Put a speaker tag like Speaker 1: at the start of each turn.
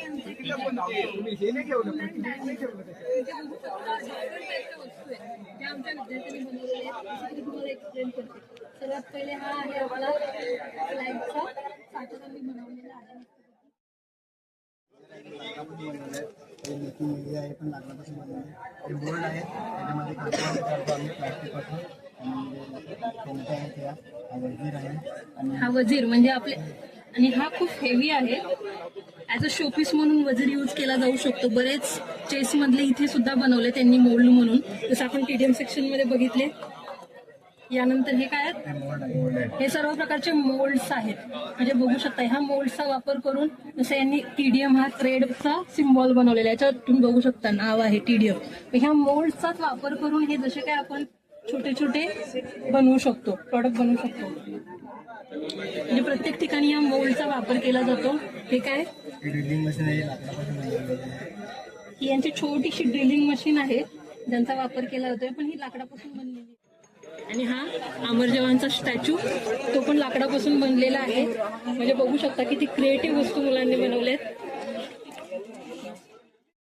Speaker 1: तुम्ही हे नाही ठेवलं नाही ठेवलं
Speaker 2: ते आमच्या विद्यार्थ्यांनी बनवलेले आहेत. तुम्हाला एक्सप्लेन करते. सर्वात पहिले हा आहे आपला लाईटचा साठा आम्ही बनवलेला आहे.
Speaker 1: आहे पण लाकडापासून बनवले हे बोर्ड आहे त्याच्यामध्ये कापड काढतो आम्ही प्लास्टिकपासून आणि
Speaker 2: हा वजीर म्हणजे आपले आणि हा खूप हेवी आहे. ऍज अ शोपीस म्हणून वजीर यूज केला जाऊ शकतो. बरेच चेस मधले इथे सुद्धा बनवले त्यांनी मोल्ड म्हणून, जसं आपण टीडीएम सेक्शन मध्ये बघितले. यानंतर हे काय आहेत, हे सर्व प्रकारचे मोल्ड्स आहेत. म्हणजे बघू शकता ह्या मोल्ड्सचा वापर करून जसं यांनी टीडीएम हा ट्रेडचा सिम्बॉल बनवलेला आहे. याच्यावर तुम्ही बघू शकता नाव आहे टीडीएम. ह्या मोल्ड्सचाच वापर करून हे जसे काय आपण छोटे छोटे बनवू शकतो, प्रॉडक्ट बनवू शकतो. म्हणजे प्रत्येक ठिकाणी या मोल्डचा वापर केला जातो. हे काय
Speaker 1: ड्रिलिंग मशीन आहे लाकडापासून बनवलेली.
Speaker 2: ही यांची छोटीशी ड्रिलिंग मशीन आहे ज्यांचा वापर केला जातोय, पण ही लाकडापासून बनलेली. आणि हा अमर जवानचा स्टॅच्यू, तो पण लाकडापासून बनलेला आहे. म्हणजे बघू शकता किती क्रिएटिव्ह वस्तू मुलांनी बनवल्यात.